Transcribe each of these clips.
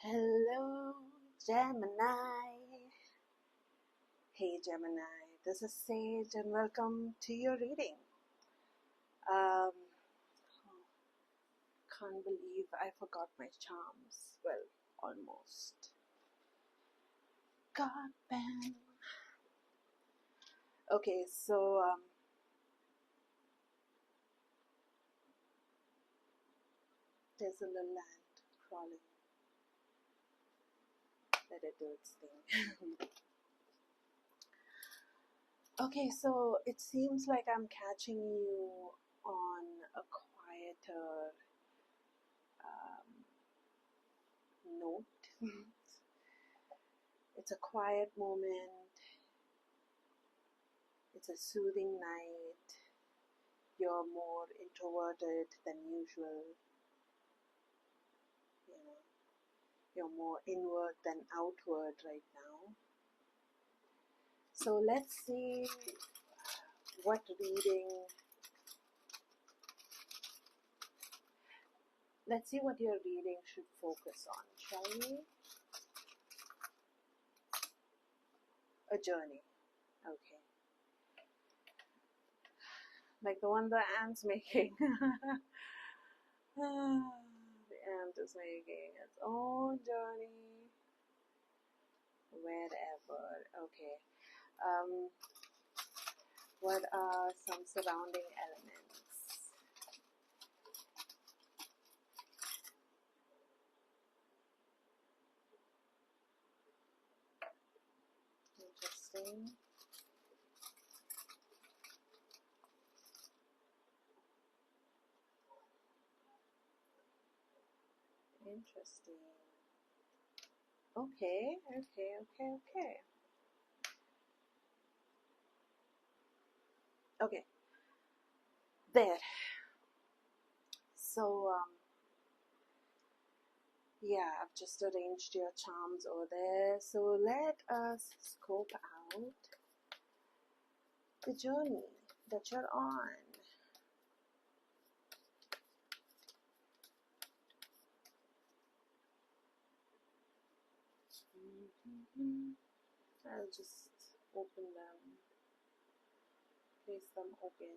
Hello, Gemini. Hey, Gemini. This is Sage, and welcome to your reading. Um, can't believe I forgot my charms. Well, almost. God damn. Okay, so there's a little ant crawling. Let it do its thing. Okay, so it seems like I'm catching you on a quieter note. It's a quiet moment. It's a soothing night. You're more introverted than usual. You know, you're more inward than outward right now. So let's see what reading. Let's see what your reading should focus on, shall we? A journey. Okay. Like the one the ant's making. The ant is making its own journey. Wherever. Okay. What are some surrounding elements? Interesting. Interesting. Okay. Okay. There. So, yeah, I've just arranged your charms over there. So let us scope out the journey that you're on. I'll just open them, place them open.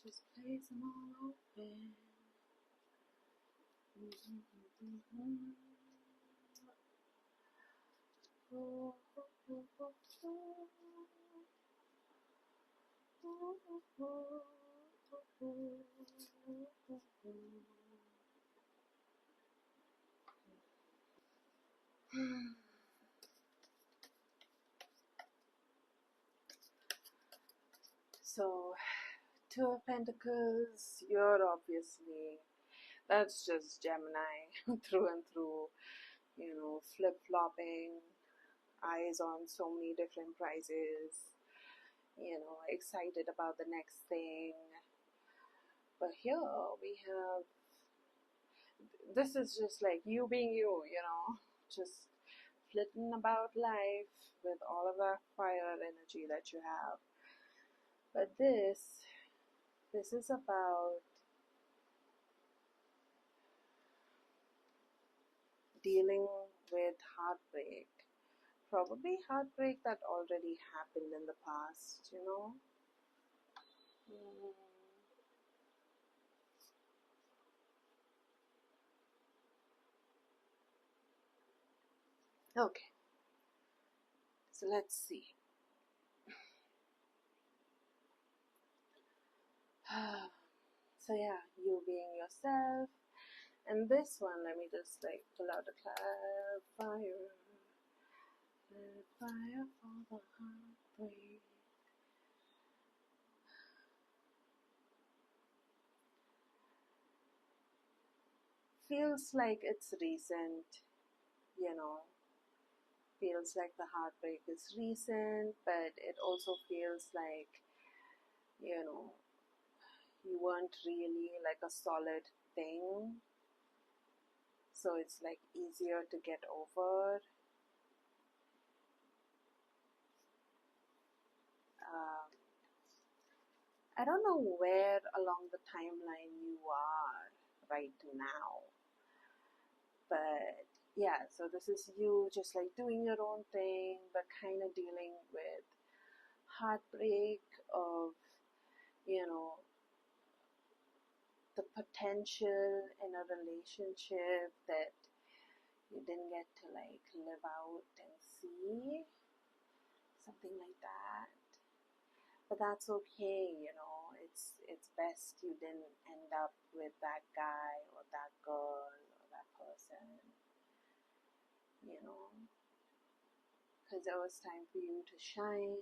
Just place them all open. So, Two of Pentacles, you're obviously, that's just Gemini through and through, flip-flopping, eyes on so many different prizes, excited about the next thing. But here we have, this is just like you being you, just flitting about life with all of that fire energy that you have. But this is about dealing with heartbreak. Probably heartbreak that already happened in the past, Okay, so let's see. So yeah, you being yourself. And this one, let me just like pull out a clarifier. Clarifier for the heartbreak. Feels like it's recent, feels like the heartbreak is recent, but it also feels like, you weren't really like a solid thing. So it's like easier to get over. I don't know where along the timeline you are right now, But yeah, so this is you just like doing your own thing, but kind of dealing with heartbreak of, you know, the potential in a relationship that you didn't get to like live out and see, something like that. But that's okay, you know, it's best you didn't end up with that guy or that girl or that person, you know, because it was time for you to shine,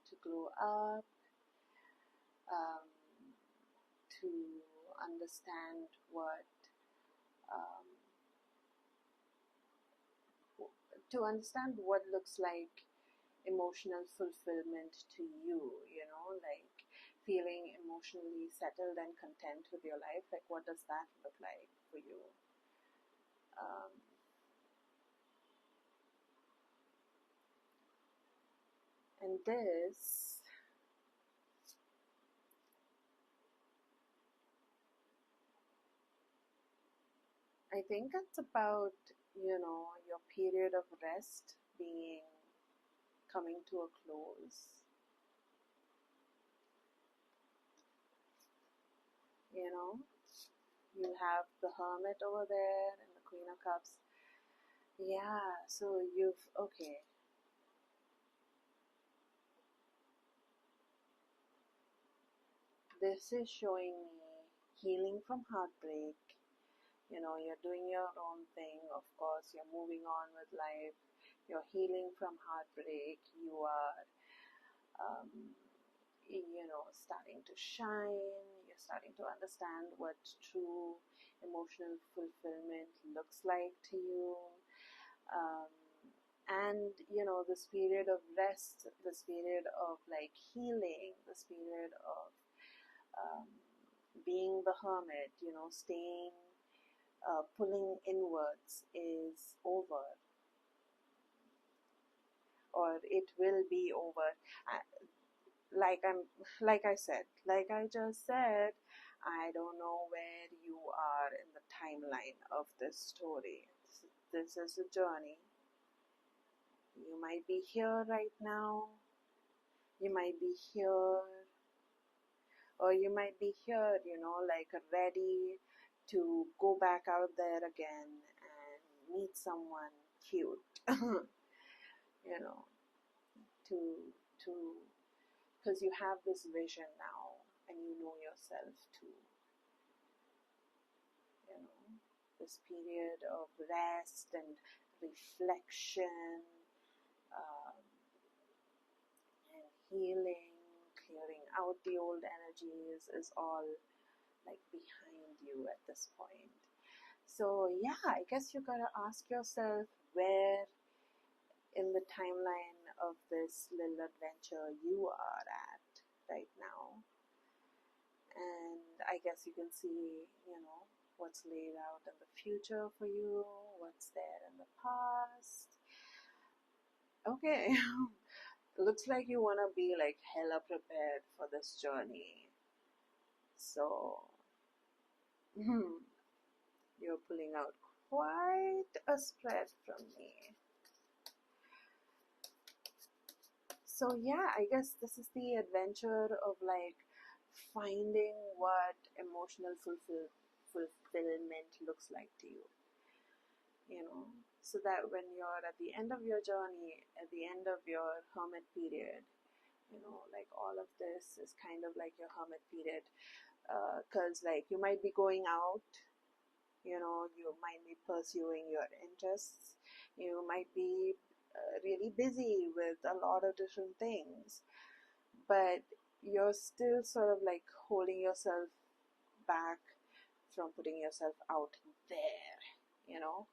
to glow up, um, to understand um, what looks like emotional fulfillment to you, you know, like feeling emotionally settled and content with your life. Like, what does that look like for you? And this, I think it's about, you know, your period of rest being coming to a close. You know, you have the Hermit over there and the Queen of Cups. Yeah, so okay. This is showing me healing from heartbreak. You know, you're doing your own thing. Of course, you're moving on with life. You're healing from heartbreak. You are, um, you know, starting to shine. You're starting to understand what true emotional fulfillment looks like to you. Um, and, you know, this period of rest, this period of like healing, this period of um, being the hermit, you know, staying, pulling inwards is over, or it will be over. Like I'm, like I just said, I don't know where you are in the timeline of this story. This is a journey. You might be here right now. You might be here, or you might be here, you know, like ready to go back out there again and meet someone cute, you know, to to because you have this vision now and you know yourself too, you know, this period of rest and reflection, um, and healing, clearing out the old energies is all like behind you at this point. So yeah, I guess you gotta ask yourself where in the timeline of this little adventure you are at right now. And I guess you can see, you know, what's laid out in the future for you, what's there in the past. Okay, looks like you want to be like hella prepared for this journey. So, you're pulling out quite a spread from me. So yeah, I guess this is the adventure of like finding what emotional fulfillment looks like to you. You know, so that when you're at the end of your journey, at the end of your hermit period, you know, like all of this is kind of like your hermit period. Because like you might be going out, you know, you might be pursuing your interests, you might be really busy with a lot of different things, but you're still sort of like holding yourself back from putting yourself out there, you know,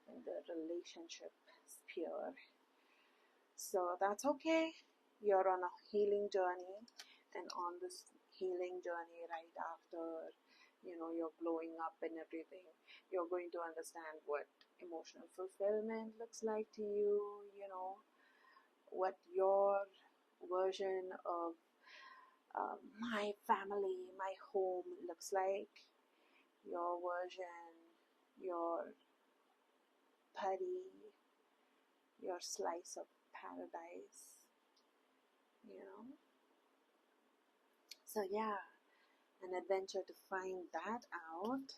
in the relationship sphere. So that's okay. You're on a healing journey, and on this healing journey, right after, you know, you're glowing up and everything, you're going to understand what emotional fulfillment looks like to you, you know, what your version of my family, my home looks like, your version your putty, your slice of paradise, you know. So yeah, an adventure to find that out.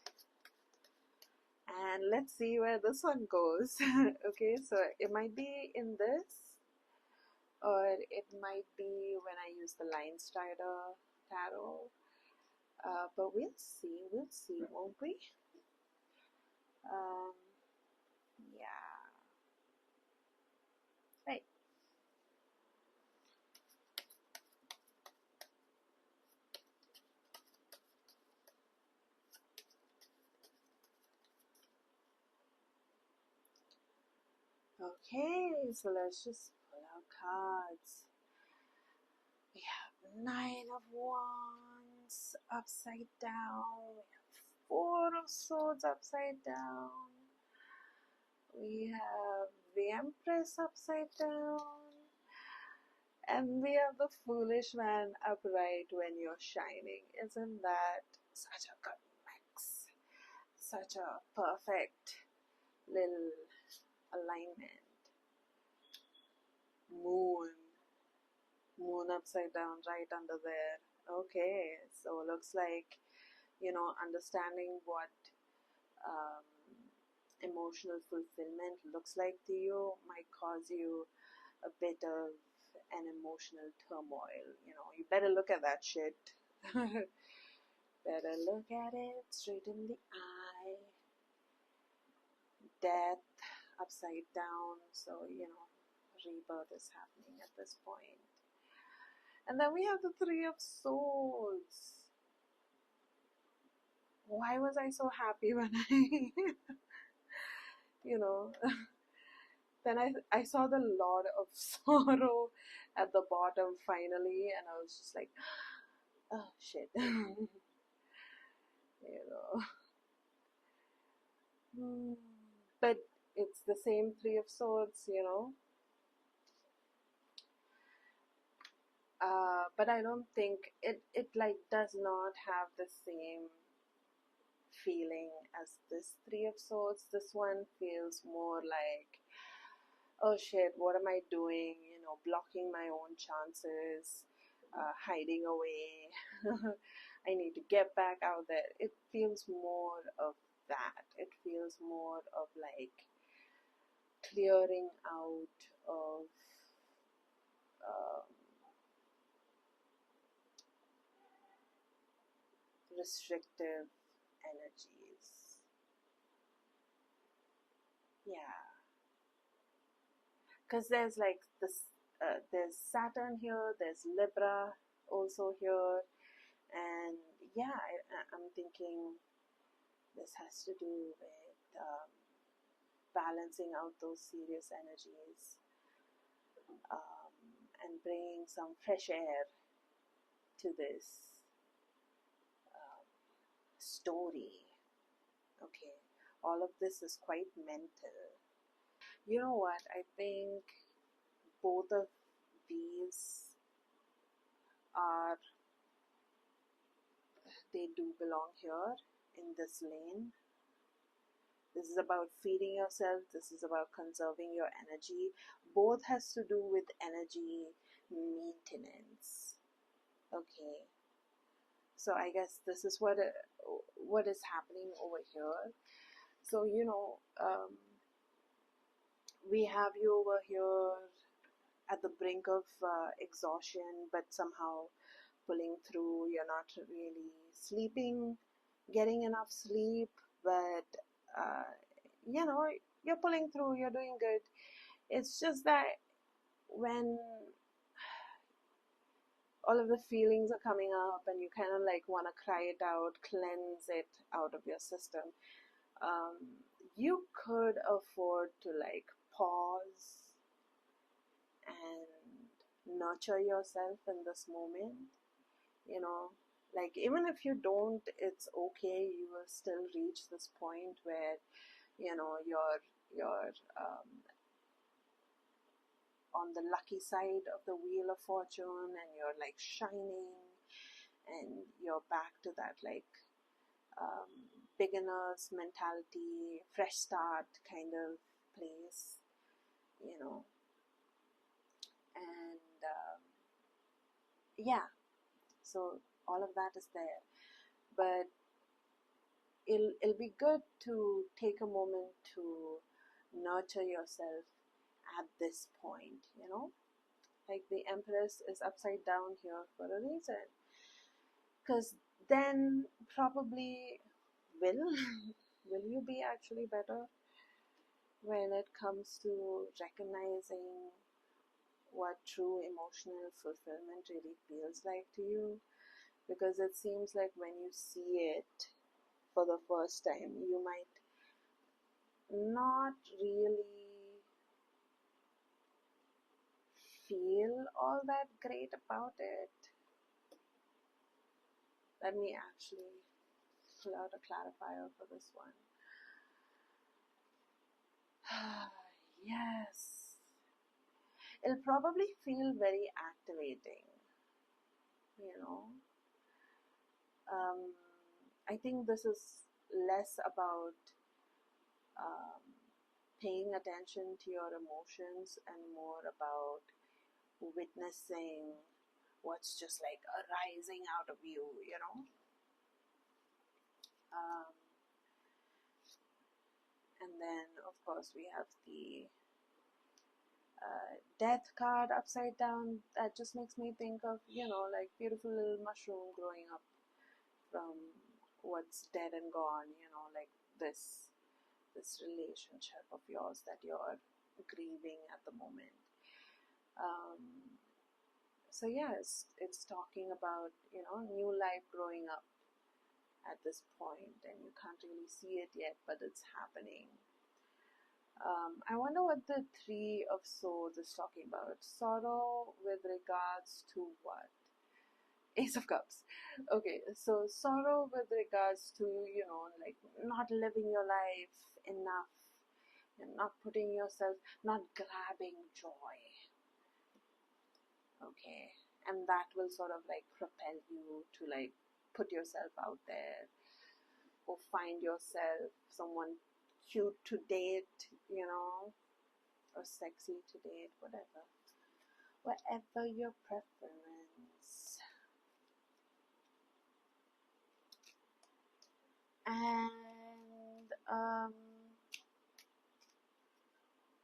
And let's see where this one goes. Okay, so it might be in this, or it might be when I use the Line Strider tarot. But we'll see, won't we? Um, yeah, right. Okay, so let's just pull out cards. We have Nine of Wands upside down. We have Four of Swords upside down. We have the Empress upside down. And we have the Foolish Man upright when you're shining. Isn't that such a good mix? Such a perfect little alignment. Moon. Moon upside down right under there. Okay, so looks like, understanding what um, emotional fulfillment looks like to you might cause you a bit of an emotional turmoil. You better look at that shit. Better look at it straight in the eye. Death upside down, so rebirth is happening at this point. And then we have the Three of Swords. Why was I so happy when I you know then I saw the Lord of Sorrow at the bottom finally, and I was just like, oh shit. you know but it's the same Three of Swords. But I don't think it like does not have the same feeling as this Three of Swords. This one feels more like, oh shit, what am I doing? Blocking my own chances, hiding away. I need to get back out there. It feels more of that. It feels more of like clearing out of um, restrictive energies. Yeah, because there's like this. There's Saturn here. There's Libra also here, and yeah, I'm thinking this has to do with balancing out those serious energies, and bringing some fresh air to this story. Okay, all of this is quite mental. You know what? I think both of these are, they do belong here in this lane. This is about feeding yourself. This is about conserving your energy. Both has to do with energy maintenance. Okay. So I guess this is what is happening over here. So we have you over here at the brink of exhaustion, but somehow pulling through. You're not really sleeping, getting enough sleep, but uh, you're pulling through. You're doing good. It's just that when all of the feelings are coming up and you kind of like want to cry it out, cleanse it out of your system, um, you could afford to like pause and nurture yourself in this moment. Like even if you don't, it's okay. You will still reach this point where you're on the lucky side of the wheel of fortune, and you're like shining, and you're back to that like beginner's mentality, fresh start kind of place, you know. And yeah, so all of that is there. But it'll be good to take a moment to nurture yourself at this point, you know. Like the Empress is upside down here for a reason. Because then probably will will you be actually better when it comes to recognizing what true emotional fulfillment really feels like to you? Because it seems like when you see it for the first time, you might not really feel all that great about it. Let me actually pull out a clarifier for this one. Yes. It'll probably feel very activating, you know. Um, I think this is less about um, paying attention to your emotions and more about witnessing what's just like arising out of you, you know. Um, and then, of course, we have the death card upside down. That just makes me think of, you know, like beautiful little mushroom growing up from what's dead and gone, you know, like this relationship of yours that you're grieving at the moment. So yeah, it's talking about, you know, new life growing up at this point, and you can't really see it yet, but it's happening. I wonder what the Three of Swords is talking about. Sorrow with regards to what? Ace of Cups. Okay, so sorrow with regards to, you know, like not living your life enough and not putting yourself, not grabbing joy. Okay, and that will sort of like propel you to like put yourself out there or find yourself someone cute to date, you know, or sexy to date, whatever your preference. And